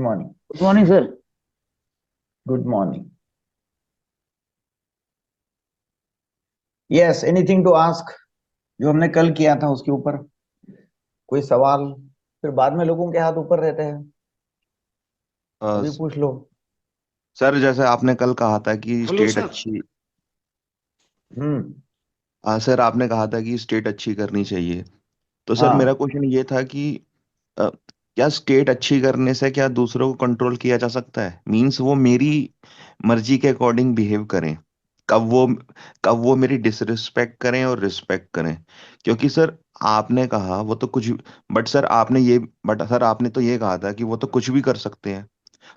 Morning. Good morning sir. Good morning. Yes, anything to ask? जो हमने कल किया था उसके ऊपर कोई सवाल? फिर बाद में लोगों के हाथ ऊपर रहते हैं। अ, अभी पूछ लो। सर जैसे आपने कल कहा था कि हेलो स्टेट सर। अच्छी। हम्म। सर आपने कहा था कि स्टेट अच्छी करनी चाहिए। तो सर मेरा हाँ। क्वेश्चन ये था कि अ, क्या स्टेट अच्छी करने से क्या दूसरों को कंट्रोल किया जा सकता है? मींस वो मेरी मर्जी के अकॉर्डिंग बिहेव करें। कब वो कब वो मेरी डिसरिस्पेक्ट करें और रिस्पेक्ट करें। क्योंकि सर आपने कहा वो तो कुछ, बट सर आपने तो ये कहा था कि वो तो कुछ भी कर सकते हैं।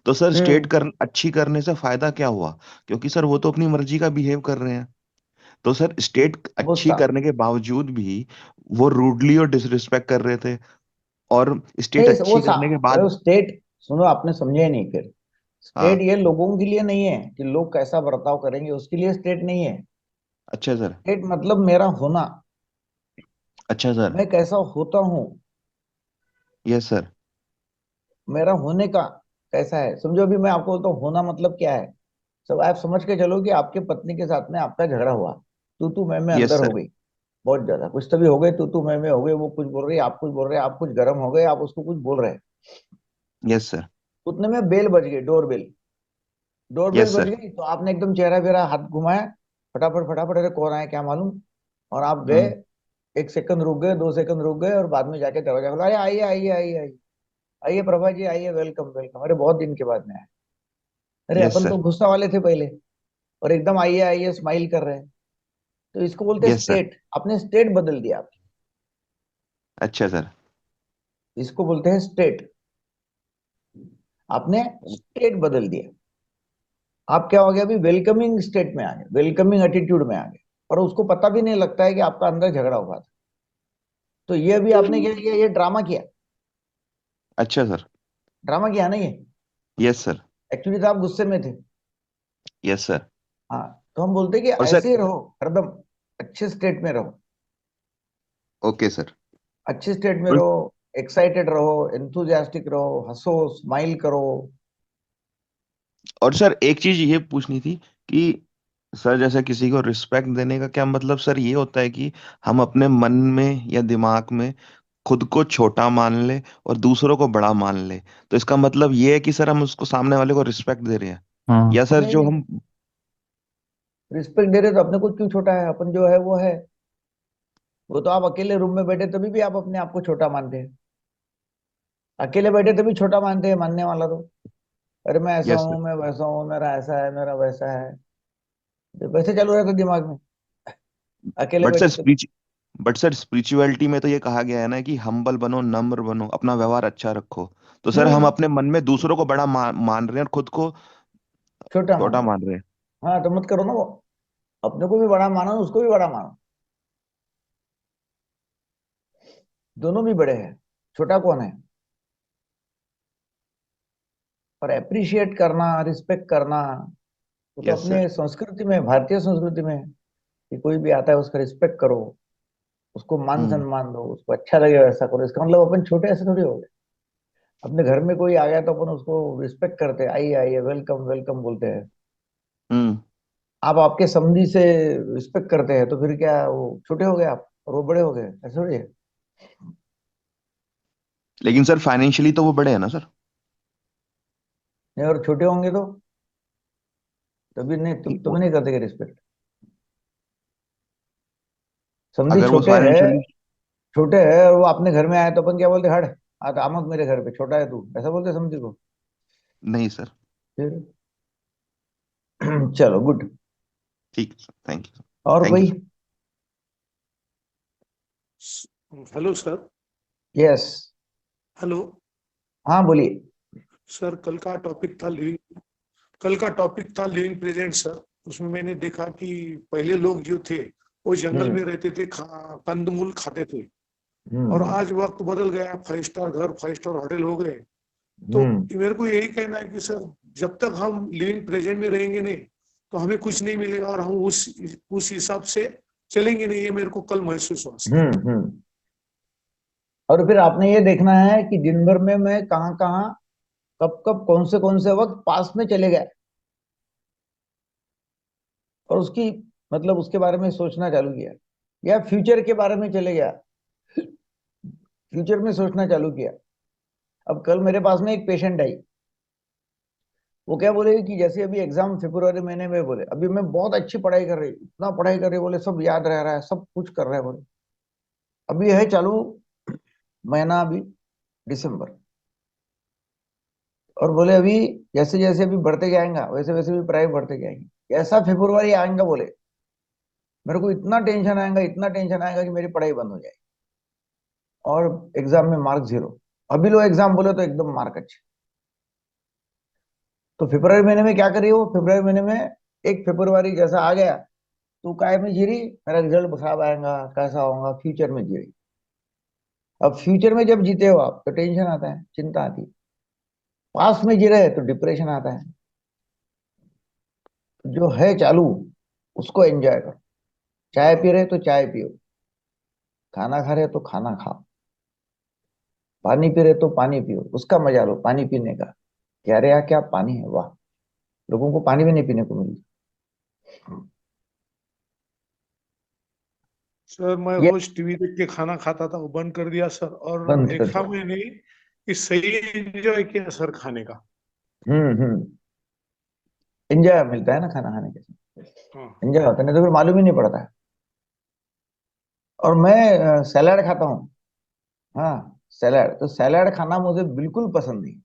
तो सर स्टेट हम्म। अच्छी करने से फायदा क्या हुआ? क्योंकि सर वो तो अपनी मर्जी का बिहेव कर रहे हैं। तो सर स्टेट वो अच्छी सा करने के बावजूद भी वो रूडली और डिसरिस्पेक्ट कर रहे थे। और स्टेट नहीं, अच्छी करने के वो बाद। स्टेट, सुनो, आपने समझे नहीं फिर। स्टेट हाँ। ये लोगों के लिए नहीं है कि लोग कैसा बर्ताव करेंगे, उसके लिए स्टेट नहीं है। अच्छा सर। स्टेट मतलब मेरा होना। अच्छा सर। मैं कैसा होता हूँ, यस सर। मेरा होने का कैसा है, समझो। अभी मैं आपको बोलता हूँ होना मतलब क्या है। सब आप समझ के चलो कि आपके पत्नी के साथ में आपका झगड़ा हुआ, तू मैं यस अंदर हो सर। गई। बहुत ज्यादा कुछ तभी हो गए, तू मैं हो गए। वो कुछ बोल रही है, आप कुछ बोल रहे हैं, आप कुछ गर्म हो गए, आप उसको कुछ बोल रहे हैं। Yes sir. उतने में बेल बज गई, डोर बेल यस बज सर। गई, तो आपने एकदम चेहरा फेरा, हाथ घुमाया, फटाफट फटाफट, अरे कौन आया क्या मालूम। और आप गए, हम्म। 1 सेकंड रुक गए, 2 सेकंड रुक गए, और बाद में जाके दरवाजा खोला, अरे आइए आइए आइए आइए, आइए प्रभा जी आइए, वेलकम वेलकम, अरे बहुत दिन के बाद में आए। अरे यस अपन तो सर। गुस्सा वाले थे पहले, और एकदम आइए आइए स्माइल कर रहे हैं। तो इसको बोलते हैं यस सर। स्टेट। आपने स्टेट बदल दिया आपकी। अच्छा सर। इसको बोलते हैं स्टेट। आपने स्टेट बदल दिया। आप क्या हो गया, अभी वेलकमिंग स्टेट में आ गए, वेलकमिंग एटीट्यूड में आ गए। और उसको पता भी नहीं लगता है कि आपका अंदर झगड़ा हुआ था। तो ये अभी आपने क्या किया, ये ड्रामा किया। अच्छा सर। ड्रामा किया ना ये। Yes sir. एक्चुअली तो आप गुस्से में थे। Yes sir. हाँ। तो हम बोलते हैं कि और सर। ऐसे ही रहो हरदम, अच्छे स्टेट में रहो। Okay sir. अच्छे स्टेट में रहो, एक्साइटेड रहो, एंथुजियास्टिक रहो, हंसो, स्माइल करो। और सर एक चीज ये पूछनी थी कि सर जैसे किसी को रिस्पेक्ट देने का क्या मतलब सर ये होता है कि हम अपने मन में या दिमाग में खुद को छोटा मान ले और दूसरों को बड़ा मान ले। तो इसका मतलब ये है कि सर हम उसको सामने वाले को रिस्पेक्ट दे रहे हैं। हाँ। या सर नहीं जो नहीं, हम। रिस्पेक्ट दे रहे तो अपने को क्यों छोटा है, अपन जो है वो है। वो तो आप अकेले रूम में बैठे तभी भी आप अपने आप को छोटा मानते हैं। अकेले बैठे तभी छोटा मानते हैं मानने वाला तो। अरे मैं ऐसा यस सर। हूँ, मैं वैसा हूँ, मेरा ऐसा है, मेरा वैसा है। तो वैसे चालू रहता दिमाग में, अकेले बट सर बैठे तभी। स्पीच बट सर स्पिरिचुअलिटी में तो ये कहा गया है ना कि हम्बल बनो, नम्र बनो, अपना व्यवहार अच्छा रखो। तो सर हम हम्म। अपने मन में दूसरों को बड़ा मान रहे हैं और खुद को छोटा मान छोटा रहे। मान रहे हैं। हाँ, तो मत करो ना वो। अपने को भी बड़ा मानो, उसको भी बड़ा मानो। दोनों भी बड़े हैं, छोटा कौन है। और अप्रिशिएट करना, रिस्पेक्ट करना, वो तो यस अपने सर। संस्कृति में, भारतीय संस्कृति में है कि कोई भी आता है उसका रिस्पेक्ट करो, उसको मान हम्म। सम्मान दो, उसको अच्छा लगे वैसा करो। इसका मतलब अपन छोटे ऐसे थोड़ी हो गए। अपने घर में कोई आ गया तो अपन उसको रिस्पेक्ट करते हैं, आइए आइए, वेलकम वेलकम बोलते हैं। हम्म। आप आपके समधी से रिस्पेक्ट करते हैं, तो फिर क्या वो छोटे हो गए आप और वो बड़े हो गए, ऐसे थोड़ी है। लेकिन सर फाइनेंशियली तो वो बड़े हैं ना सर। नहीं, और छोटे होंगे तो तभी नहीं, तुम्हें नहीं करते रिस्पेक्ट। समधी अगर वो छोटे है, फाइनेंशियली। छोटे है और वो अपने घर में आए तो अपन क्या बोलते, हट, आ तो आमक मेरे घर पे, छोटा है तू, ऐसा बोलते समझी को। नहीं सर। फिर चलो, गुड। ठीक। Thank you. और थैंक यू कोई? Sir. Hello sir. Yes. Hello हाँ बोलिए। सर। कल का टॉपिक था लिविंग प्रेजेंट सर। उसमें मैंने देखा कि पहले लोग जो थे वो जंगल हम्म। में रहते थे, कंदमूल खाते थे। और हम्म। आज वक्त बदल गया, 5 स्टार घर, 5 स्टार होटल हो गए। तो हम्म। मेरे को यही कहना है कि सर, जब तक हम लिविंग प्रेजेंट में रहेंगे नहीं तो हमें कुछ नहीं मिलेगा, और हम उस हिसाब से चलेंगे नहीं। ये मेरे को कल महसूस हुआ सर। और फिर आपने ये देखना है कि दिन भर में मैं कहाँ कहाँ कब कब कौन से वक्त पास्ट में चले गए और उसकी मतलब उसके बारे में सोचना चालू किया, या फ्यूचर के बारे में चले गया, फ्यूचर में सोचना चालू किया। अब कल मेरे पास में एक पेशेंट आई, वो क्या बोले कि जैसे अभी एग्जाम फरवरी महीने में, बोले अभी मैं बहुत अच्छी पढ़ाई कर रही, इतना पढ़ाई कर रही, बोले सब याद रह रहा है, सब कुछ कर रहा है, बोले अभी है चालू महीना अभी दिसंबर, और बोले अभी जैसे जैसे अभी बढ़ते जाएगा वैसे वैसे भी पढ़ाई बढ़ते जाएंगे, ऐसा फरवरी आएगा बोले मेरे को इतना टेंशन आएगा, इतना टेंशन आएगा कि मेरी पढ़ाई बंद हो जाएगी और एग्जाम में मार्क 0। अभी लो एग्जाम बोले तो एकदम मार्क अच्छे। तो फरवरी महीने में क्या करी हो, फरवरी महीने में 1 फरवरी जैसा आ गया तो काय में जीरी, मेरा रिजल्ट खराब आएगा, कैसा होगा, फ्यूचर में जीरी। अब फ्यूचर में जब जीते हो आप तो टेंशन आता है, चिंता आती है। पास्ट में जी रहे तो डिप्रेशन आता है। जो है चालू उसको एंजॉय करो। चाय पी रहे तो चाय पियो, खाना खा रहे तो खाना खाओ, पानी पी रहे तो पानी पियो, उसका मजा लो पानी पीने का। कह रहे यार क्या पानी है, वाह, लोगों को पानी भी नहीं पीने को मिलता। सर मैं ये रोज टीवी देख के खाना खाता था, वो बंद कर दिया सर, और बंद कर देखा दिया। मैंने कि सही एंजॉय किया सर खाने का। हम्म। एंजॉय मिलता है ना खाना खाने के साथ, हाँ। एंजॉय होता है, नहीं तो फिर मालूम ही नहीं पड़ता है। और मैं सैलाड खाता हूँ। हाँ, सैलाड, तो सैलाड खाना मुझे बिल्कुल पसंद नहीं।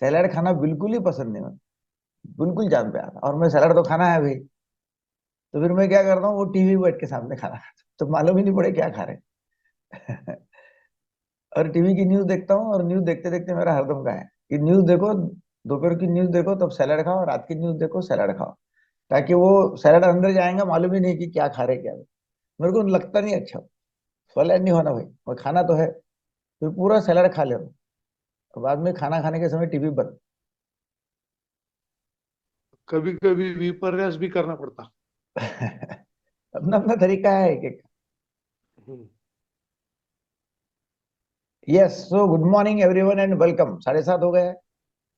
सैलाड खाना बिल्कुल ही पसंद नहीं, मैं बिल्कुल जान पे आता, और मैं सैलाड तो खाना है भाई। तो फिर मैं क्या करता हूँ, वो टीवी बैठ के सामने खाना खाता हूँ, तो मालूम ही नहीं पड़े क्या खा रहे हैं। और टीवी की न्यूज देखता हूँ, और न्यूज देखते देखते मेरा हरदम का है कि न्यूज देखो, दोपहर की न्यूज देखो तब सैलाड खाओ, रात की न्यूज देखो सैलाड खाओ, ताकि वो सैलाड अंदर जाएगा मालूम ही नहीं कि क्या खा रहे क्या नहीं। मेरे को लगता नहीं अच्छा, सैलाड नहीं होना भाई, और खाना तो है, फिर पूरा सैलाड खा ले, और बाद में खाना खाने के समय टीवी बंद। कभी कभी विपर्यास भी करना पड़ता। अपना अपना तरीका है एक एक। Hmm. Yes, so good morning everyone and welcome. 7:30 हो गए।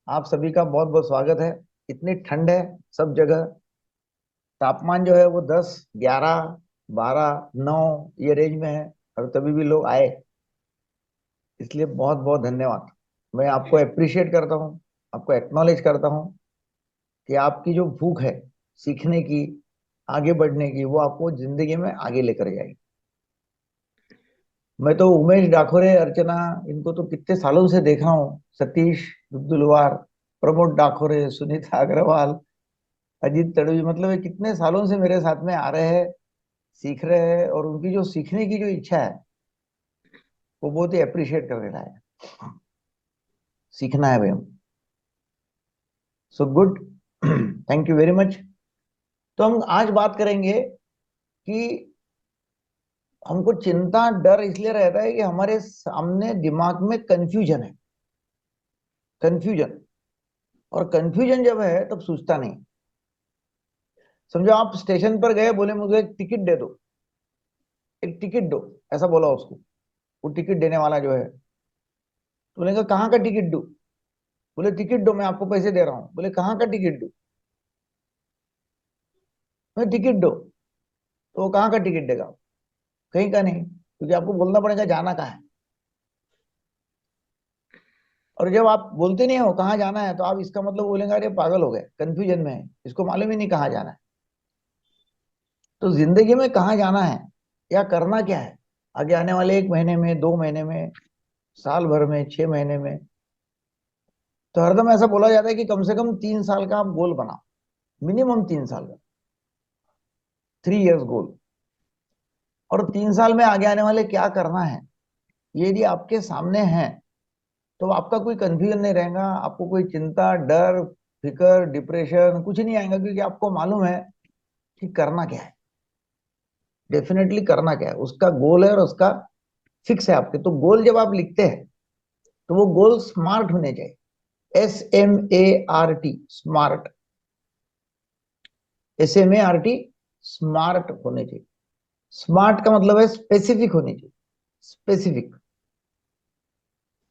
आप सभी का बहुत बहुत स्वागत है। इतनी ठंड है सब जगह, तापमान जो है वो 10, 11, 12, 9 ये रेंज में है, और तभी भी लोग आए, इसलिए बहुत बहुत धन्यवाद। मैं आपको अप्रिशिएट करता हूँ, आपको एक्नॉलेज करता हूँ कि आपकी जो भूख है सीखने की, आगे बढ़ने की, वो आपको जिंदगी में आगे लेकर जाएगी। मैं तो उमेश डाकोरे, अर्चना, इनको तो कितने सालों से देख रहा हूँ, सतीश दुलवार, प्रमोद डाकोरे, सुनीता अग्रवाल, अजीत तड़वी, मतलब ये कितने सालों से मेरे साथ में आ रहे हैं, सीख रहे हैं, और उनकी जो सीखने की जो इच्छा है वो बहुत ही अप्रिशिएट करने लायक है। सीखना है भाई हम, so good. Thank you very much. तो हम आज बात करेंगे कि हमको चिंता डर इसलिए रहता है कि हमारे सामने दिमाग में कंफ्यूजन है, कंफ्यूजन, और कंफ्यूजन जब है तब सोचता नहीं। समझो आप स्टेशन पर गए, बोले मुझे एक टिकट दे दो, एक टिकट दो, ऐसा बोला उसको, वो टिकट देने वाला जो है, तो बोलेगा कहाँ का टिकट दो, बोले टिकट दो, मैं आपको पैसे दे रहा हूँ, बोले कहाँ का टिकट दो, मैं टिकट दो, तो वो कहाँ का टिकट देगा, कहीं का नहीं, क्योंकि आपको बोलना पड़ेगा जाना कहाँ है। और जब आप बोलते नहीं हो कहाँ जाना है, तो आप इसका मतलब बोलेंगे अरे पागल हो गए, कंफ्यूजन में है, इसको मालूम ही नहीं कहाँ जाना है। तो जिंदगी में कहाँ जाना है या करना क्या है आगे आने वाले 1 महीने में, 2 महीने में, साल भर में, 6 महीने में, तो हरदम ऐसा बोला जाता है कि कम से कम 3 साल का आप गोल बनाओ, मिनिमम 3 साल का, 3 इयर्स गोल। और 3 साल में आगे आने वाले क्या करना है, ये यदि आपके सामने है, तो आपका कोई कंफ्यूजन नहीं रहेगा, आपको कोई चिंता, डर, फिकर, डिप्रेशन कुछ नहीं आएगा, क्योंकि आपको मालूम है कि करना क्या है, डेफिनेटली करना क्या है, उसका गोल है और उसका फिक्स है आपके। तो गोल जब आप लिखते हैं तो वो गोल स्मार्ट होने चाहिए, SMART, स्मार्ट, SMART, स्मार्ट होने चाहिए। स्मार्ट का मतलब है स्पेसिफिक होनी चाहिए, स्पेसिफिक,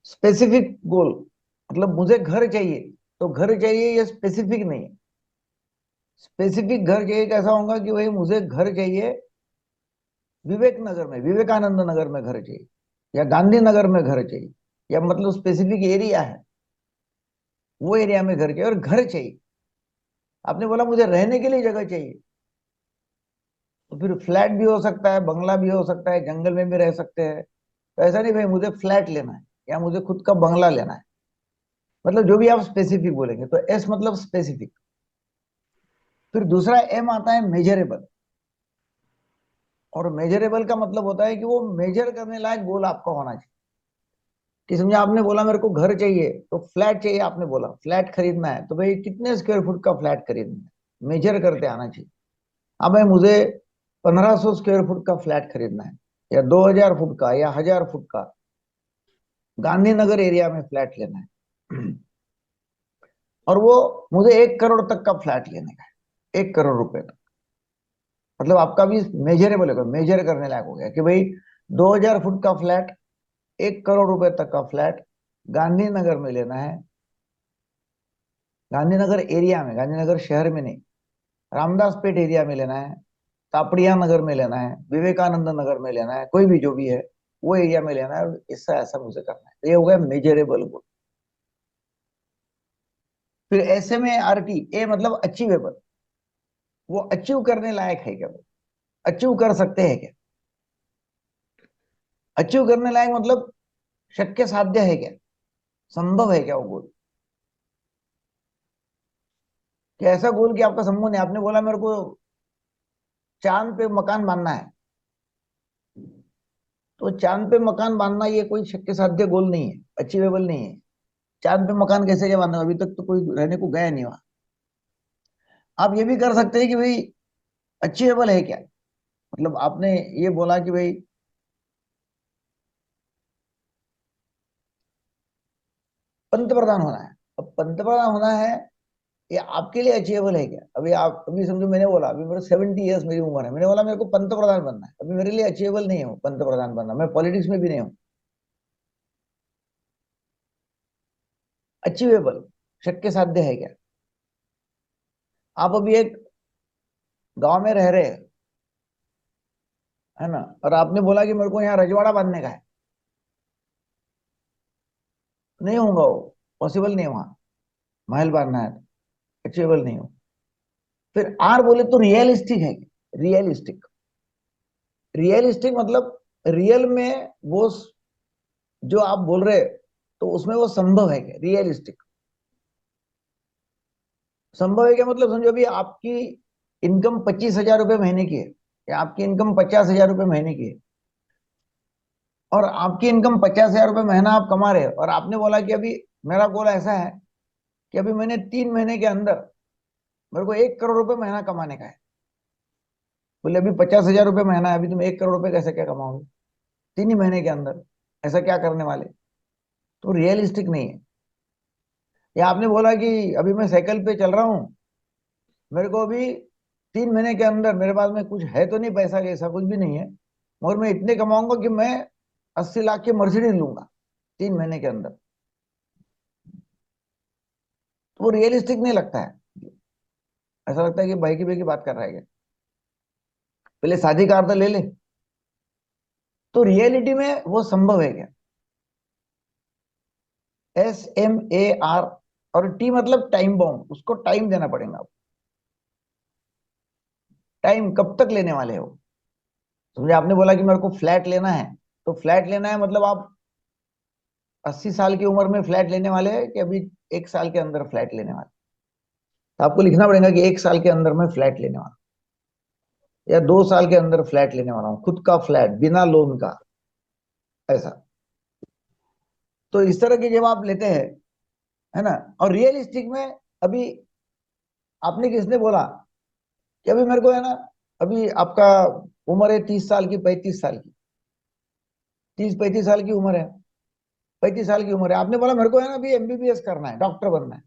स्पेसिफिक गोल, मतलब मुझे घर चाहिए, तो घर चाहिए ये स्पेसिफिक नहीं है। स्पेसिफिक घर चाहिए कैसा होगा कि भाई मुझे घर चाहिए विवेक नगर में, विवेकानंद नगर में घर चाहिए, या गांधी नगर में घर चाहिए, या मतलब स्पेसिफिक एरिया है, वो एरिया में घर चाहिए और घर चाहिए। आपने बोला मुझे रहने के लिए जगह चाहिए, तो फिर फ्लैट भी हो सकता है, बंगला भी हो सकता है, जंगल में भी रह सकते हैं। तो ऐसा नहीं भाई मुझे फ्लैट लेना है या मुझे खुद का बंगला लेना है, मतलब जो भी आप स्पेसिफिक बोलेंगे। तो एस मतलब स्पेसिफिक। फिर दूसरा एम आता है मेजरेबल। और मेजरेबल का मतलब होता है कि वो मेजर करने लायक गोल आपका होना चाहिए। कि समझे आपने बोला मेरे को घर चाहिए, तो फ्लैट चाहिए, आपने बोला फ्लैट खरीदना है, तो भाई कितने स्क्वायर फुट का फ्लैट खरीदना है, मेजर करते आना चाहिए। अब भाई मुझे 1500 स्क्वायर फुट का फ्लैट खरीदना है, या 2000 फुट का, या 1000 फुट का, गांधीनगर एरिया में फ्लैट लेना है। और वो मुझे 1 करोड़ तक का फ्लैट लेने का है, 1 करोड़ रुपए तक। मतलब आपका भी मेजरेबल होगा, मेजर करने लायक हो गया कि भाई 2000 फुट का फ्लैट, 1 करोड़ रुपए तक का फ्लैट गांधीनगर में लेना है। गांधीनगर एरिया में, गांधीनगर शहर में नहीं, रामदास पेट एरिया में लेना है, तापड़िया नगर में लेना है, विवेकानंद नगर में लेना है, कोई भी जो भी है वो एरिया में लेना है, और इससे ऐसा मुझे करना है। तो ये हो गया मेजरेबल गोल। फिर ऐसे में आरटी, ए मतलब अचीवेबल, वो अचीव करने लायक है क्या, वो अचीव कर सकते हैं क्या। अचीव करने लायक मतलब शक्य साध्य है क्या, संभव है क्या वो गोल। कि ऐसा गोल कि आपका संभव नहीं, आपने बोला मेरे को चांद पे मकान बांधना है, तो चांद पे मकान बांधना ये कोई शक्य साध्य गोल नहीं है, अचीवेबल नहीं है। चांद पे मकान कैसे क्या बांधना, अभी तक तो कोई रहने को गया नहीं वहां। आप ये भी कर सकते हैं कि भाई अचीवेबल है क्या, मतलब आपने ये बोला कि भाई पंतप्रधान होना है। अब पंतप्रधान होना है, ये आपके लिए अचीवेबल है क्या। अभी आप, अभी समझो मैंने बोला, अभी मेरे 70 ईयर्स मेरी उम्र है, मैंने बोला मेरे को पंतप्रधान बनना है, अभी मेरे लिए अचीवेबल नहीं हो पंतप्रधान बनना, मैं पॉलिटिक्स में भी नहीं हूँ। अचीवेबल, शक्य साध्य है क्या। आप अभी एक गांव में रह रहे हैं, है ना, और आपने बोला कि मेरे को यहाँ रजवाड़ा बांधने का है, नहीं होगा वो, पॉसिबल नहीं है वहां महल बांधना है, अचीवेबल नहीं हो। फिर आर बोले तो रियलिस्टिक है, रियलिस्टिक। रियलिस्टिक मतलब रियल में वो जो आप बोल रहे, तो उसमें वो संभव है क्या, रियलिस्टिक। संभव है क्या मतलब समझो अभी आपकी इनकम 25,000 रुपये महीने की है, या आपकी इनकम 50,000 रुपये महीने की है, और आपकी इनकम 50,000 रुपये महीना आप कमा रहे हो, और आपने बोला कि अभी मेरा गोल ऐसा है कि अभी मैंने 3 महीने के अंदर मेरे को 1 करोड़ रुपये महीना कमाने का है। बोले अभी 50,000 रुपये महीना है, अभी तुम 1 करोड़ रुपये कैसे क्या कमाओगे 3 ही महीने के अंदर, ऐसा क्या करने वाले। तो रियलिस्टिक नहीं है। या आपने बोला कि अभी मैं साइकिल पे चल रहा हूँ, मेरे को अभी 3 महीने के अंदर मेरे पास में कुछ है तो नहीं पैसा, कि ऐसा कुछ भी नहीं है, मगर मैं इतने कमाऊंगा कि मैं 80 लाख की मर्सिडीज लूंगा 3 महीने के अंदर। तो वो रियलिस्टिक नहीं लगता है, ऐसा लगता है कि भाई की बात कर रहा है क्या, पहले शादी कार तो ले ले। तो रियलिटी में वो संभव है क्या। SMAR, और टी मतलब टाइम बॉम्ब, उसको टाइम देना पड़ेगा। टाइम कब तक लेने वाले हो। समझे आपने बोला कि मेरे को फ्लैट लेना है, तो फ्लैट लेना है मतलब आप 80 साल की उम्र में फ्लैट लेने वाले हैं, कि अभी 1 साल के अंदर फ्लैट लेने वाले। तो आपको लिखना पड़ेगा कि 1 साल के अंदर मैं फ्लैट लेने वाला हूं, या 2 साल के अंदर फ्लैट लेने वाला हूँ, खुद का फ्लैट बिना लोन का, ऐसा। तो इस तरह के जब आप लेते हैं, है ना। और रियलिस्टिक में अभी आपने किसने बोला कि अभी मेरे को है ना, अभी आपका उम्र है 30 साल की, 35 साल की, 30-35 साल की उम्र है, 35 साल की उम्र है, आपने बोला मेरे को है ना अभी MBBS करना है, डॉक्टर बनना है।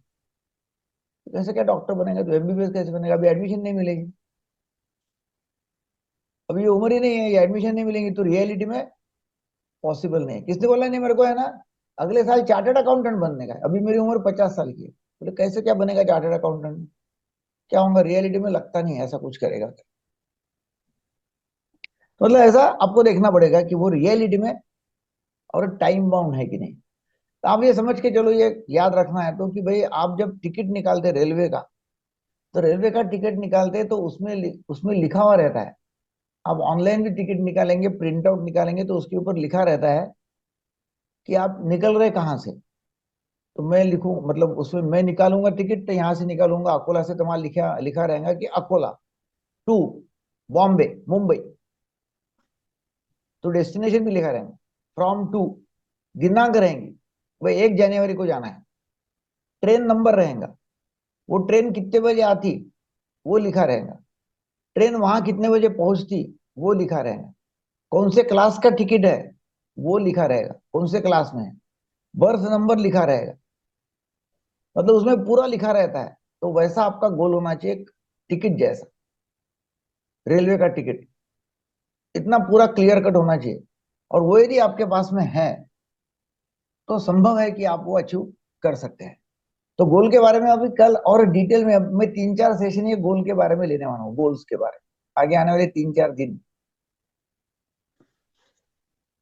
तो कैसे क्या डॉक्टर बनेगा, तो MBBS कैसे बनेगा, अभी एडमिशन नहीं मिलेगी, अभी ये उम्र ही नहीं है, ये एडमिशन नहीं मिलेगी, तो रियलिटी में पॉसिबल नहीं है। किसने बोला नहीं मेरे को है ना अगले साल चार्टर्ड अकाउंटेंट बनने का है, अभी मेरी उम्र 50 साल की है। बोले कैसे क्या बनेगा चार्टर्ड अकाउंटेंट, क्या होगा, रियलिटी में लगता नहीं है ऐसा कुछ करेगा। तो मतलब ऐसा आपको देखना पड़ेगा कि वो रियलिटी में और टाइम बाउंड है कि नहीं। तो आप ये समझ के चलो, ये याद रखना है तो कि भाई आप जब टिकट निकालते रेलवे का, तो रेलवे का टिकट निकालते तो उसमें लिखा हुआ रहता है। आप ऑनलाइन भी टिकट निकालेंगे, प्रिंट आउट निकालेंगे तो उसके ऊपर लिखा रहता है कि आप निकल रहे कहाँ से। तो मैं लिखूं, मतलब उसमें मैं निकालूंगा टिकट तो यहाँ से निकालूंगा अकोला से, तो वहां लिखा लिखा रहेगा कि अकोला टू बॉम्बे मुंबई। तो डेस्टिनेशन भी लिखा रहेगा फ्रॉम टू, दिनांक रहेंगी, वही 1 जनवरी को जाना है। ट्रेन नंबर रहेगा, वो ट्रेन कितने बजे आती वो लिखा रहेगा। ट्रेन वहां कितने बजे पहुंचती वो लिखा रहेगा। कौन से क्लास का टिकट है वो लिखा रहेगा, कौन से क्लास में है। बर्थ नंबर लिखा रहेगा, मतलब उसमें पूरा लिखा रहता है। तो वैसा आपका गोल होना चाहिए, एक टिकट जैसा, रेलवे का टिकट इतना पूरा क्लियर कट होना चाहिए। और वो यदि आपके पास में है तो संभव है कि आप वो अचीव कर सकते हैं। तो गोल के बारे में अभी कल और डिटेल में, अब मैं 3-4 सेशन ये गोल के बारे में लेने वाला हूँ, गोल्स के बारे में आगे आने वाले 3-4 दिन।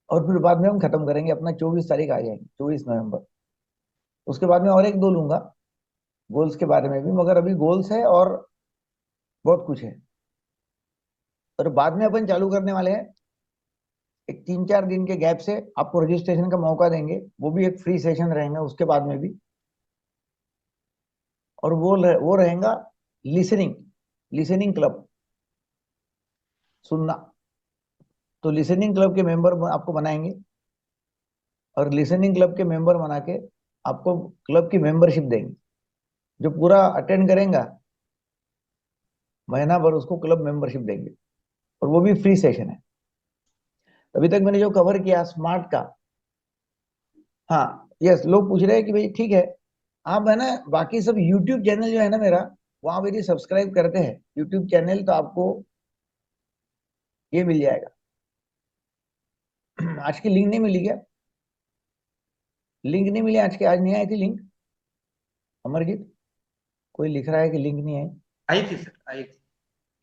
और फिर बाद में हम खत्म करेंगे अपना, 24 तारीख आ जाएंगे, 24 नवंबर। उसके बाद में और एक दो लूंगा गोल्स के बारे में भी, मगर अभी गोल्स है और बहुत कुछ है। और बाद में अपन चालू करने वाले हैं, एक 3-4 दिन के गैप से आपको रजिस्ट्रेशन का मौका देंगे, वो भी एक फ्री सेशन रहेगा उसके बाद में भी। और वो रहेगा लिसनिंग, लिसनिंग क्लब, सुनना। तो लिसनिंग क्लब के मेंबर आपको बनाएंगे, और लिसनिंग क्लब के मेंबर बना के आपको क्लब की मेंबरशिप देंगे। जो पूरा अटेंड करेगा महीना भर उसको क्लब मेंबरशिप देंगे, और वो भी फ्री सेशन है। अभी तक मैंने जो कवर किया स्मार्ट का, हाँ यस, लोग पूछ रहे हैं कि भाई ठीक है, आप है ना बाकी सब यूट्यूब चैनल जो है ना मेरा, वहां पर यदि सब्सक्राइब करते हैं यूट्यूब चैनल तो आपको ये मिल जाएगा। आज की लिंक नहीं मिली क्या? लिंक नहीं मिली आज की, आज नहीं आई थी लिंक अमरजीत? कोई लिख रहा है कि लिंक नहीं आई। आई थी सर, आई थी।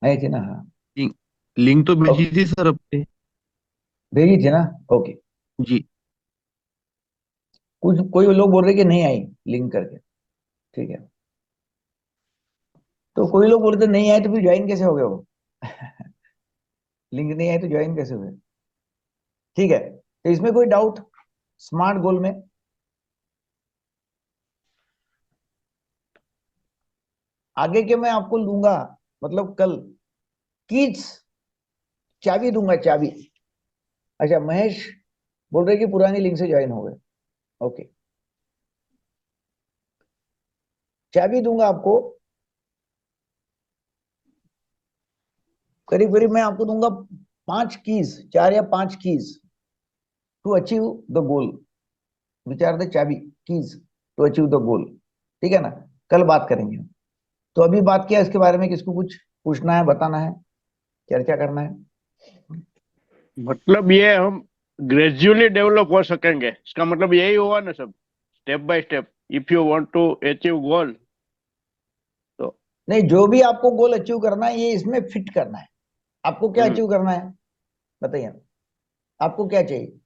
आई थी ना, हाँ। लिंक लिंक तो भेजी ओके, थी सर अपने। भेजी थी ना, ओके। जी। कुछ कोई लोग बोल रहे कि नहीं आई लिंक करके, ठीक है। तो कोई लोग बोलते नहीं आए तो फिर ज्वाइन कैसे हो गए वो? लिंक नहीं आई तो ज्वाइन कैसे हुए? ठीक है, तो इसमें कोई डाउट स्मार्ट गोल में? आगे के मैं आपको लूंगा, मतलब कल कीज चाबी दूंगा, चाबी। अच्छा, महेश बोल रहे कि पुरानी लिंक से ज्वाइन हो गए, ओके। चाबी दूंगा आपको, करीब करीब मैं आपको दूंगा 5 कीज, 4 या 5 keys to achieve the goal. विचार द चाबी, keys to achieve the goal, ठीक है ना? कल बात करेंगे। तो अभी बात किया इसके बारे में, किसको कुछ पूछना है, बताना है, चर्चा करना है? मतलब ये हम ग्रेजुअली डेवलप हो सकेंगे, इसका मतलब यही हुआ ना सब, step by step. If you want to achieve goal तो नहीं, जो भी आपको गोल अचीव करना है ये इसमें फिट करना है। आपको क्या हम्म, अचीव करना है बताइए, आपको क्या चाहिए?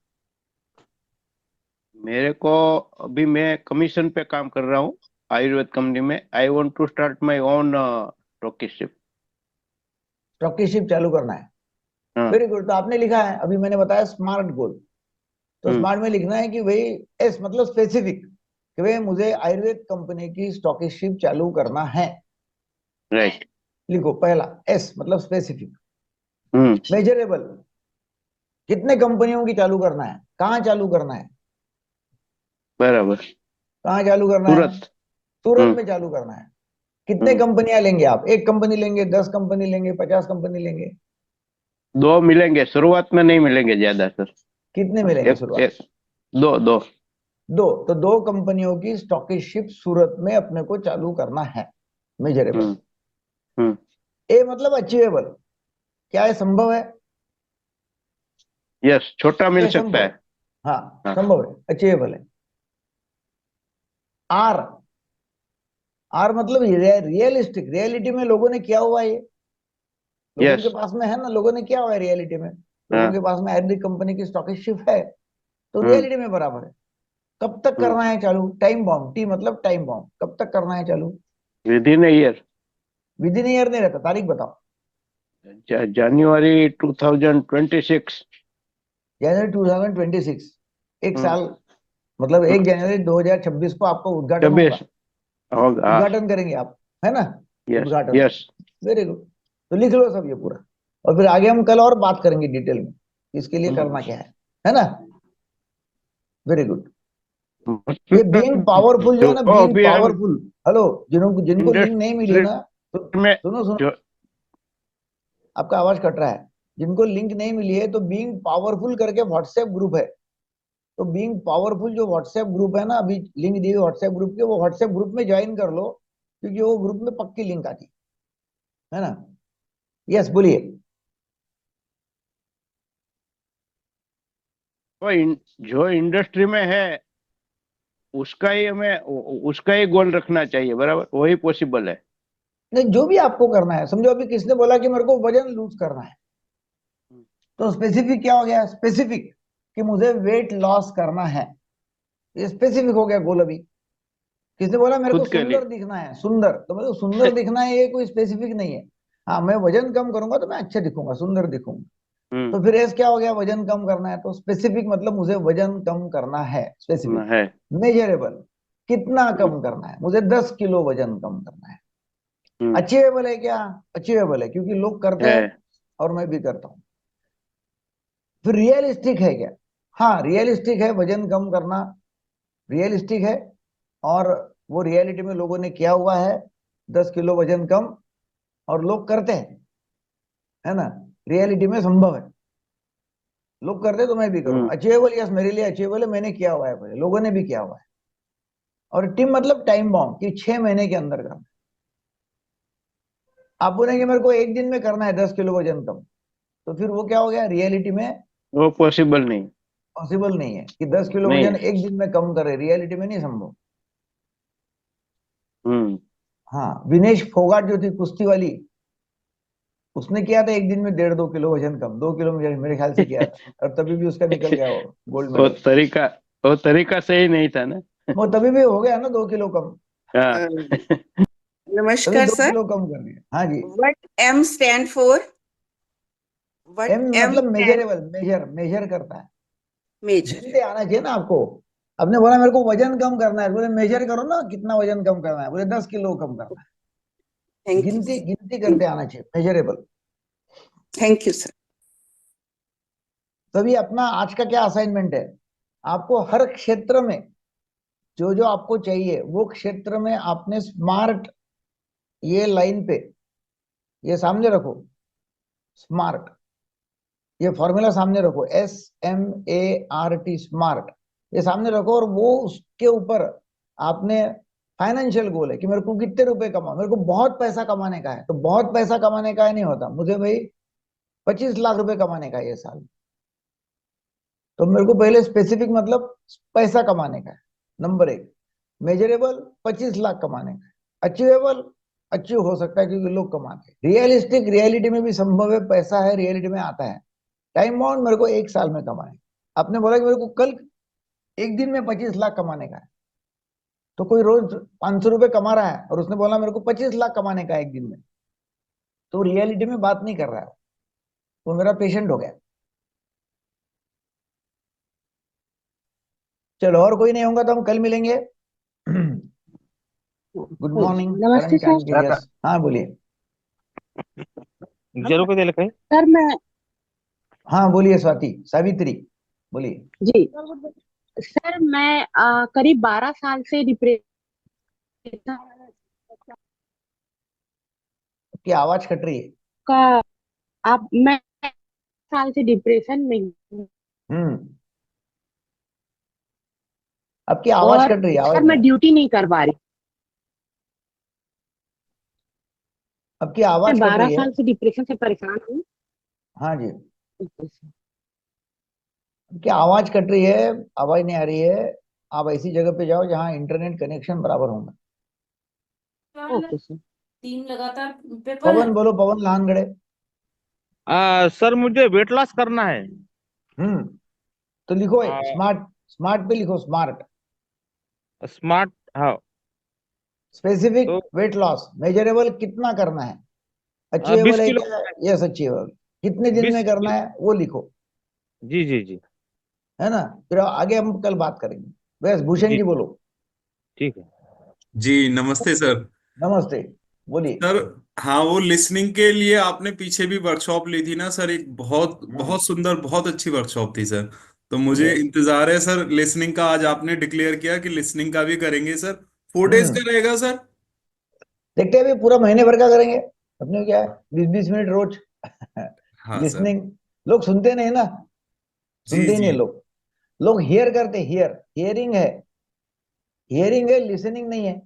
मेरे को, अभी मैं कमीशन पे काम कर रहा हूँ आयुर्वेद कंपनी में। I want to start my own rocketship. स्टॉकीशिप चालू करना है, हाँ। Very good. तो आपने लिखा है, अभी मैंने बताया स्मार्ट गोल। तो हम्म। स्मार्ट में लिखना है कि भाई एस मतलब स्पेसिफिक, कि भाई मुझे आयुर्वेद कंपनी की स्टॉकीशिप चालू करना है। राइट। लिखो पहला, एस मतलब स्पेसिफिक। हम्म। मेजरेबल, कितने कंपनियों की चालू करना है, कहाँ चालू करना है, बराबर। कहाँ चालू करना है? सूरत। सूरत हम्म। में चालू करना है। कितने हम्म। कंपनियां लेंगे आप? 1 कंपनी लेंगे, 10 कंपनी लेंगे, 50 कंपनी लेंगे? दो मिलेंगे शुरुआत में, नहीं मिलेंगे ज्यादा सर। कितने मिलेंगे एक शुरुआत? एक दो दो। दो, तो 2 कंपनियों की स्टॉकिशिप सूरत में अपने को चालू करना है। मेजरेबल, हम्म। हम्म। ए मतलब अचीवेबल, क्या है, संभव है? यस, छोटा मिल ये सकता संभव है। है, हाँ हाँ। संभव है, अचीवेबल है। आर, आर मतलब रियलिस्टिक, रियलिटी में लोगों ने किया हुआ है, ये लोगों यस के पास में है ना, लोगों ने किया हुआ है रियलिटी में, लोगों हाँ के पास में एग्री कंपनी की स्टॉक शिफ्ट है, तो हम्म रियलिटी में बराबर है। कब तक करना है चालू? टाइम बॉम्ब, टी मतलब टाइम बॉम्ब, कब तक करना है चालू? With in year with in year नहीं रहता, तारीख बताओ। जनवरी 2026 जनवरी 2026, एक हम्म साल, मतलब 1 जनवरी 2026 को आपका उद्घाटन होगा, 26 होगा उद्घाटन करेंगे आप, है ना? यस उद्घाटन, यस वेरी गुड। तो लिख लो सब ये पूरा, और फिर आगे हम कल और बात करेंगे डिटेल में इसके लिए करना क्या है ना? Very good. ये बीइंग पावरफुल जो जो है ना, बीइंग अभी हम पावरफुल, हेलो, जिनको जिनको लिंक नहीं मिली है इंडस्ट्री ना, तो में सुनो सुनो, जो आपका आवाज कट रहा है। जिनको लिंक नहीं मिली है, तो बीइंग पावरफुल करके व्हाट्सएप ग्रुप है, तो बीइंग पावरफुल जो व्हाट्सएप ग्रुप है ना, अभी लिंक दी हुई व्हाट्सएप ग्रुप के, वो व्हाट्सएप ग्रुप में ज्वाइन कर लो, क्योंकि वो ग्रुप में पक्की लिंक आती है ना? यस बोलिए। जो इंडस्ट्री में है उसका ही गोल रखना चाहिए, बराबर, वही पॉसिबल है। नहीं, जो भी आपको करना है, समझो अभी किसने बोला कि मेरे को वजन लूज करना है, तो स्पेसिफिक क्या हो गया? स्पेसिफिक कि मुझे वेट लॉस करना है, ये स्पेसिफिक हो गया गोल। अभी किसने बोला मेरे को खुद के सुंदर लिए दिखना है, सुंदर, तो मेरे को सुंदर दिखना है, ये कोई स्पेसिफिक नहीं है। हाँ, मैं वजन कम करूंगा तो मैं अच्छा दिखूंगा, सुंदर दिखूंगा, हम्म तो फिर एस क्या हो गया? वजन कम करना है, तो स्पेसिफिक मतलब मुझे वजन कम करना है, स्पेसिफिक। है मेजरेबल, कितना कम करना है? मुझे 10 किलो वजन कम करना है। हम्म अचीवेबल है क्या? अचीवेबल है, क्योंकि लोग करते है हैं और मैं भी करता हूं। फिर रियलिस्टिक है क्या? हाँ, रियलिस्टिक है, वजन कम करना रियलिस्टिक है, और वो रियलिटी में लोगों ने किया हुआ है, 10 किलो वजन कम, और लोग करते हैं, है ना? रियलिटी में संभव है, लोग करते हैं, तो मैं भी करूंगा। हम्म अचीवेबल, यस, मेरे लिए अचीवेबल है, मैंने किया हुआ है, पहले लोगों ने भी किया हुआ है। और टीम मतलब टाइम बॉम्ब कि 6 महीने के अंदर करना। आप बोलेंगे मेरे को एक दिन में करना है 10 किलो वजन कम, तो फिर वो क्या हो गया? रियलिटी में वो पॉसिबल नहीं पॉसिबल नहीं है कि 10 किलो नहीं वजन है। एक दिन में कम करे, रियलिटी में नहीं संभव। हम्म हाँ, विनेश फोगाट जो थी कुश्ती वाली, उसने किया था एक दिन में 1.5-2 किलो वजन कम, 2 किलो मेरे ख्याल से किया था, और तभी भी उसका निकल गया वो गोल्ड वो मेडल। तरीका वो तरीका सही नहीं था ना। वो तभी भी हो गया ना 2 किलो कम, हाँ Uh, तभी Namaskar, दो sir. किलो कम कर दिया। हाँ जी। What M stand for? What M M मतलब stand मेजरेबल, मेजर करता है, major? गिनते आना चाहिए ना आपको। आपने बोला मेरे को वजन कम करना है, बोले मेजर करो ना, कितना वजन कम करना है, बोले 10 किलो कम करना है। Thank you. गिनती गिनती करते आना चाहिए, मेजरेबल। Thank you, sir. तभी अपना आज का क्या असाइनमेंट है, आपको हर क्षेत्र में जो जो आपको चाहिए, वो क्षेत्र में आपने स्मार्ट, ये लाइन पे ये सामने रखो, स्मार्ट, ये फॉर्मूला सामने रखो, SMART, स्मार्ट, ये सामने रखो, और वो उसके ऊपर आपने फाइनेंशियल गोल है कि मेरे को कितने रुपए कमा, मेरे को बहुत पैसा कमाने का है, तो बहुत पैसा कमाने का है नहीं होता, मुझे भाई 25 लाख रुपए कमाने का है ये साल, तो मेरे को पहले स्पेसिफिक मतलब पैसा कमाने का है, नंबर 1। मेजरेबल 25 लाख कमाने का है। अचीवेबल, अचीव हो सकता है क्योंकि लोग कमाते हैं। रियलिस्टिक, रियलिटी में भी संभव है, पैसा है, रियलिटी में आता है। टाइम बाउंड, मेरे को 1 साल में कमाए। आपने बोला कि मेरे को कल एक दिन में 25 लाख कमाने का है, तो कोई रोज 500 रुपए कमा रहा है और उसने बोला मेरे को 25 लाख कमाने का है एक दिन में, तो रियलिटी में बात नहीं कर रहा है, वो मेरा पेशेंट हो गया। चलो, और कोई नहीं होगा तो हम कल मिलेंगे। गुड मॉर्निंग नमस्ते करण सर। चांद, यस, हाँ बोलिए। जरूर को दे लिखे सर मैं हाँ बोलिए, स्वाति, सावित्री बोलिए। जी सर मैं करीब 12 साल से डिप्रेशन आपकी आवाज कट रही है। का आप मैं साल से डिप्रेशन में हूँ। हम्म, आपकी आवाज और कट रही है, सर आवाज मैं नहीं, ड्यूटी नहीं कर पा रही। आपकी मैं आवाज कट 12 रही है। साल से डिप्रेशन से परेशान हूँ। हाँ जी, आपकी आवाज कट रही है, आवाज नहीं आ रही है। आप ऐसी जगह पे जाओ जहाँ इंटरनेट कनेक्शन बराबर होगा। Okay sir. 3 लगातार पेपर है। पवन बोलो, पवन लानगड़े। सर मुझे वेट लॉस करना है। तो लिखो आ, स्मार्ट, स्मार्ट पे लिखो स्मार्ट। स्मार्ट, हाँ। स्पेसिफिक तो वेट लॉस, मेजरेबल कितना करना है, 20 अचीवेबल है किलो, क्या, यस अचीवेबल, कितने दिन 20 में करना है वो लिखो, जी जी जी। है ना। फिर आगे हम कल बात करेंगे। बस भूषण जी जी बोलो। ठीक है। जी नमस्ते सर। नमस्ते, बोलिए। सर हाँ, वो लिसनिंग के लिए आपने पीछे भी वर्कशॉप ली थी ना सर, एक बहुत बहुत सुंदर बहुत अच्छी वर्कशॉप थी सर। तो मुझे यस। इंतजार है सर लिसनिंग का। आज आपने डिक्लेयर किया कि लिसनिंग का भी करेंगे सर। 4 डेज हम्म का रहेगा सर। देखते हैं, अभी पूरा महीने भर का करेंगे। अपने क्या है, 20-20 मिनट रोज हाँ सर। लिसनिंग। लोग सुनते नहीं ना, जी सुनते ही नहीं जी। लोग। लोग हियर करते, हियर, हियरिंग है, हियरिंग है, लिसनिंग नहीं है।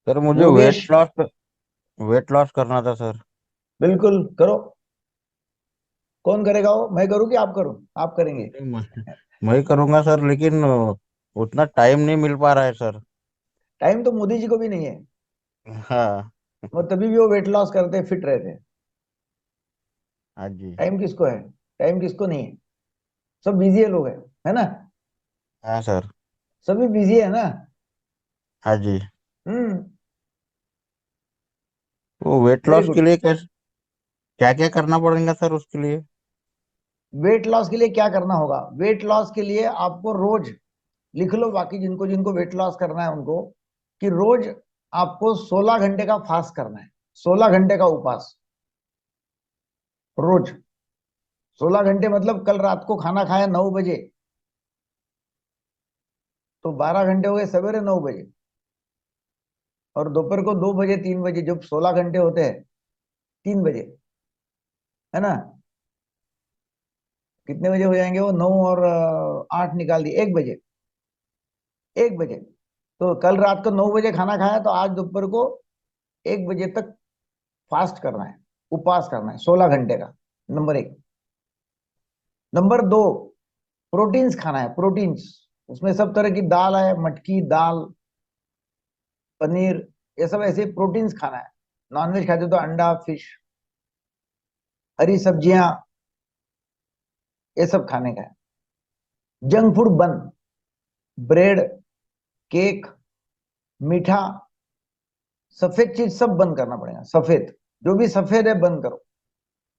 सर मुझे योगेश, वेट लॉस करना था सर। बिल्कुल करो। कौन करेगा वो, मैं करूँ कि आप करूँ? आप करेंगे। मैं ही करूंगा सर, लेकिन उतना टाइम नहीं मिल पा रहा है सर। टाइम तो मोदी जी को भी नहीं है, हाँ। वो तभी भी वो वेट लॉस करते, फिट रहते। हाँ जी। टाइम किसको है? टाइम किसको नहीं है? सब बिजी है लोग, है ना। हाँ सर। सभी बिजी है ना। हाँ जी। हम्म वो वेट वेरी लॉस के गुड। लिए कैसे, क्या क्या करना पड़ेगा सर उसके लिए? वेट लॉस के लिए क्या करना होगा? वेट लॉस के लिए आपको रोज लिख लो, बाकी जिनको जिनको वेट लॉस करना है उनको, कि रोज आपको 16 घंटे का फास्ट करना है, 16 घंटे का उपवास रोज। 16 घंटे मतलब कल रात को खाना खाया 9 बजे, तो 12 घंटे हो गए सवेरे 9 बजे, और दोपहर को 2 बजे 3 बजे, जब 16 घंटे होते हैं, 3 बजे, है ना। कितने बजे हो जाएंगे वो? 9 और 8 निकाल दिए, 1 बजे, 1 बजे। तो कल रात को 9 बजे खाना खाया, तो आज दोपहर को 1 बजे तक फास्ट करना है, उपवास करना है 16 घंटे का। नंबर 1। नंबर 2, प्रोटीन्स खाना है, प्रोटीन्स। उसमें सब तरह की दाल है, मटकी दाल, पनीर, ये सब ऐसे प्रोटीन्स खाना है। नॉनवेज खाते तो अंडा, फिश, हरी सब्जियां, ये सब खाने का है। जंक फूड बंद, ब्रेड, केक, मीठा, सफेद चीज सब बंद करना पड़ेगा। सफेद, जो भी सफेद है बंद करो।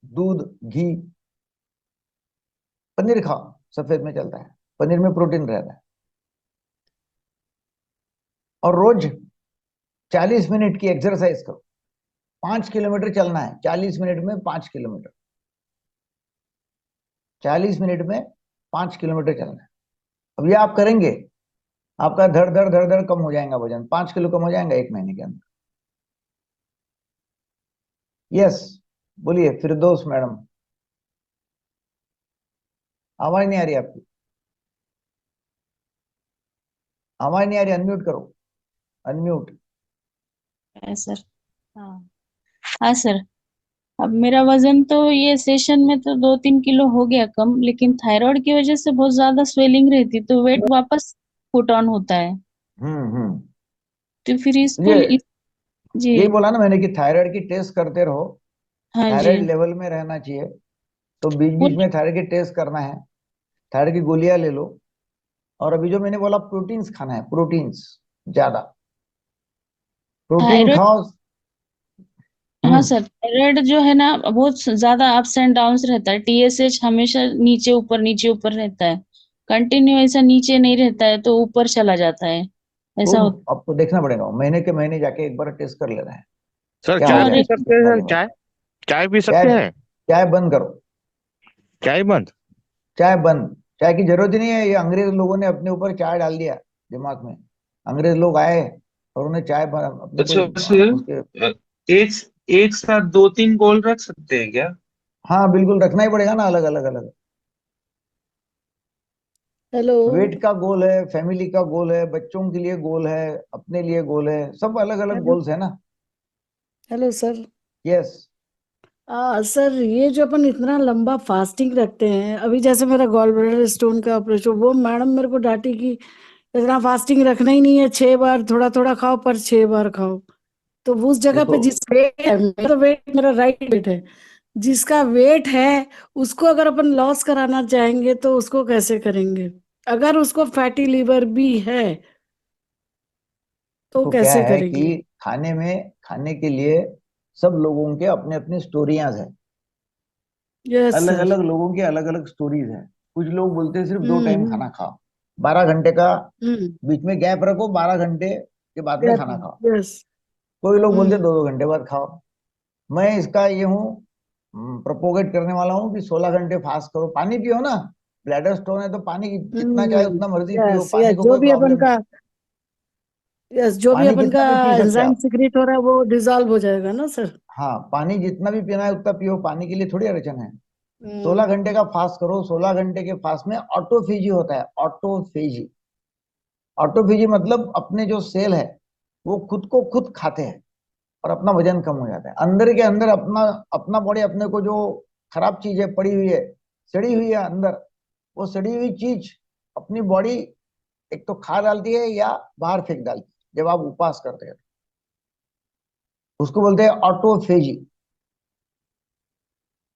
दूध, घी, पनीर खाओ, सफेद में चलता है, पनीर में प्रोटीन रहता है। और रोज 40 मिनट की एक्सरसाइज करो। 5 किलोमीटर चलना है, 40 मिनट में 5 किलोमीटर, 40 मिनट में 5 किलोमीटर चलना है। अब ये आप करेंगे, आपका धड़ धड़ धड़ धड़ कम हो जाएगा, वजन 5 किलो कम हो जाएगा 1 महीने के अंदर। यस, बोलिए फिरदौस मैडम। आवाज नहीं आ रही आपकी, आवाज नहीं आ रही, अनम्यूट करो, अनम्यूट। है सर। हाँ। हाँ सर। अब मेरा वजन तो ये सेशन में तो 2-3 किलो हो गया कम, लेकिन थायराइड की वजह से बहुत ज्यादा स्वेलिंग रहती, तो वेट वापस पुट ऑन होता है। हम्म। तो फिर इसको ये जी। यही बोला ना मैंने कि थायराइड की टेस्ट करते रहो। हाँ जी। थायराइड लेवल में रहना चाहिए, तो बीच बीच पूरे में थायराइड की टेस्ट करना है। थायराइड की गोलियां ले लो। और अभी जो मैंने बोला, प्रोटीन्स खाना है, प्रोटीन्स ज्यादा, प्रोटीन थायराइड। खाओ। हाँ हम्म सर, थायराइड जो है ना बहुत ज्यादा अप्स एंड डाउन्स रहता है। टीएसएच हमेशा नीचे ऊपर रहता है। कंटिन्यू ऐसा नीचे नहीं रहता है, तो ऊपर चला जाता है, तो ऐसा होता आपको देखना पड़ेगा, महीने के महीने जाके एक बार टेस्ट कर लेना है, सर क्या है। हो चाय और जाए पी एक सकते हैं? देखने सर के बाद। चाय, चाय पी चाय, सकते हैं? चाय बंद करो, चाय बंद? चाय बंद। चाय की जरूरत ही नहीं है, ये अंग्रेज लोगों ने अपने ऊपर चाय डाल दिया दिमाग में। अंग्रेज लोग आए और उन्हें चाय अपने को अच्छा सर, उसके। एक एक साथ 2-3 गोल रख सकते हैं क्या? हाँ बिल्कुल, रखना ही पड़ेगा ना, अलग अलग अलग। हेलो। वेट का गोल है, फैमिली का गोल है, बच्चों के लिए गोल है, अपने लिए गोल है, सब अलग अलग हेलो। गोल्स है ना। Hello sir. यस। सर ये जो अपन इतना लंबा फास्टिंग रखते हैं, अभी जैसे मेरा गॉल ब्लैडर स्टोन का ऑपरेशन, वो मैडम मेरे को डांटी कि इतना फास्टिंग रखना ही नहीं है, 6 बार थोड़ा थोड़ा खाओ पर 6 बार खाओ। तो उस जगह पे देखो जिस वेट है, मेरा वेट, मेरा राइट वेट है, जिसका वेट है उसको अगर अपन लॉस कराना चाहेंगे तो उसको कैसे करेंगे? अगर उसको फैटी लीवर भी है तो तो क्या कैसे है कि करेंगे? खाने के लिए सब लोगों के अपने अपने स्टोरियां हैं। यस अलग सर। अलग लोगों की अलग अलग स्टोरीज हैं। कुछ लोग बोलते हैं सिर्फ 2 टाइम हम्म। खाना खाओ, 12 घंटे का हम्म। बीच में गैप रखो, 12 घंटे के बाद में खाना खाओ। यस। कोई लोग बोलते हैं हम्म। 2-2 घंटे बाद खाओ। मैं इसका ये हूँ, प्रोपोगेट करने वाला हूँ कि 16 घंटे फास्ट करो, पानी पियो ना। ब्लैडर स्टोन है तो पानी जितना चाहे हम्म। उतना मर्जी पियो, यस पानी यस, को जो कोई भी अपन प्रॉब्लम नहीं। का, यस, जो भी पानी अपन का कितना भी पी सकते हैं एंजाइम आप। सिक्रेट हो रहा है वो डिसॉल्व हो जाएगा ना सर? हाँ, पानी जितना भी पीना है उतना पियो, पानी के लिए थोड़ी अड़चन है। हम्म। 16 घंटे का फास्ट करो। 16 घंटे के फास्ट में ऑटोफेजी होता है, ऑटोफेजी। ऑटोफेजी मतलब अपने जो सेल है वो खुद को खुद खाते हैं और अपना वजन कम हो जाता है। अंदर के अंदर अपना अपना बॉडी अपने को जो खराब चीज है पड़ी हुई है, सड़ी हुई है अंदर, वो सड़ी हुई चीज अपनी बॉडी एक तो खा डालती है या बाहर फेंक डालती है जब आप उपवास करते हैं। उसको बोलते हैं ऑटोफेजी।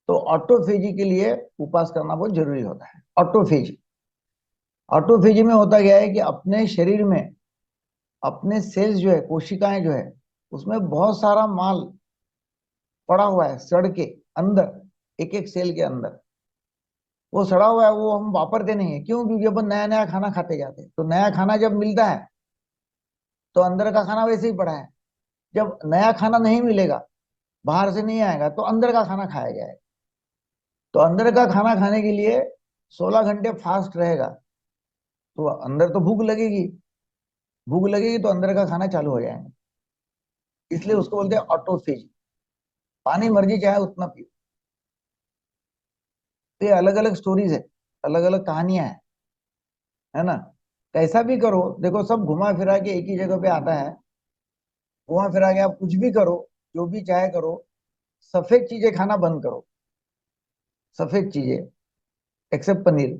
तो ऑटोफेजी के लिए उपवास करना बहुत जरूरी होता है। ऑटोफेजी, ऑटोफेजी में होता क्या है कि अपने शरीर में अपने सेल्स जो है, कोशिकाएं जो है, उसमें बहुत सारा माल पड़ा हुआ है सड़ के अंदर, एक एक सेल के अंदर वो सड़ा हुआ है। वो हम वापरते नहीं है। क्यों? क्योंकि अपन नया नया खाना खाते जाते हैं। तो नया खाना जब मिलता है तो अंदर का खाना वैसे ही पड़ा है। जब नया खाना नहीं मिलेगा, बाहर से नहीं आएगा, तो अंदर का खाना खाया जाएगा। तो अंदर का खाना खाने के लिए 16 घंटे फास्ट रहेगा तो अंदर तो भूख लगेगी। भूख लगेगी तो अंदर का खाना चालू हो जाएगा। इसलिए उसको बोलते हैं ऑटोफेजी। पानी मर्जी चाहे उतना पियो। तो ये अलग अलग स्टोरीज है, अलग अलग कहानियां है ना। कैसा भी करो, देखो सब घुमा फिरा के एक ही जगह पे आता है। घुमा फिरा के आप कुछ भी करो, जो भी चाहे करो, सफेद चीजें खाना बंद करो। सफेद चीजें एक्सेप्ट पनीर।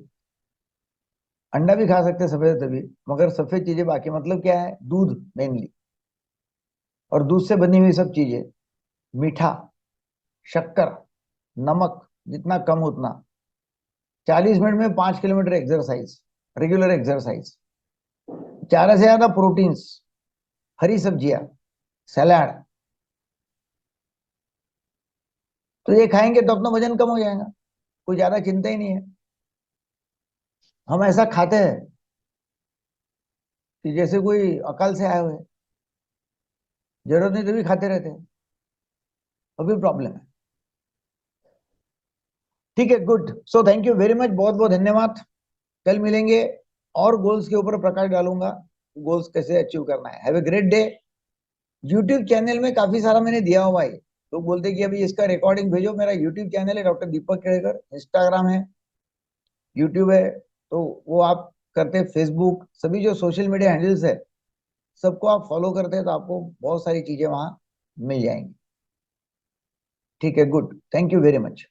अंडा भी खा सकते हैं सफेद तभी, मगर सफेद चीजें बाकी। मतलब क्या है? दूध मेनली, और दूध से बनी हुई सब चीजें, मीठा, शक्कर, नमक जितना कम उतना। 40 मिनट में 5 किलोमीटर एक्सरसाइज, रेगुलर एक्सरसाइज। ज्यादा से ज्यादा प्रोटीन्स, हरी सब्जियां, सलाद। तो ये खाएंगे तो अपना वजन कम हो जाएगा, कोई ज्यादा चिंता ही नहीं है। हम ऐसा खाते हैं कि जैसे कोई अकाल से आए हुए, जरूरत नहीं तो भी खाते रहते हैं, अभी प्रॉब्लम है। ठीक है, good. So thank you very much, बहुत बहुत धन्यवाद। कल मिलेंगे और गोल्स के ऊपर प्रकाश डालूंगा, गोल्स कैसे अचीव करना है। Have a great day. YouTube channel में काफी सारा मैंने दिया हुआ है। लोग बोलते हैं कि अभी इसका रिकॉर्डिंग भेजो। मेरा यूट्यूब चैनल है डॉक्टर दीपक केड़कर, इंस्टाग्राम है, यूट्यूब है, तो वो आप करते हैं, फेसबुक, सभी जो सोशल मीडिया हैंडल्स है सबको आप फॉलो करते हैं तो आपको बहुत सारी चीजें वहां मिल जाएंगी। ठीक है, good, thank you very much.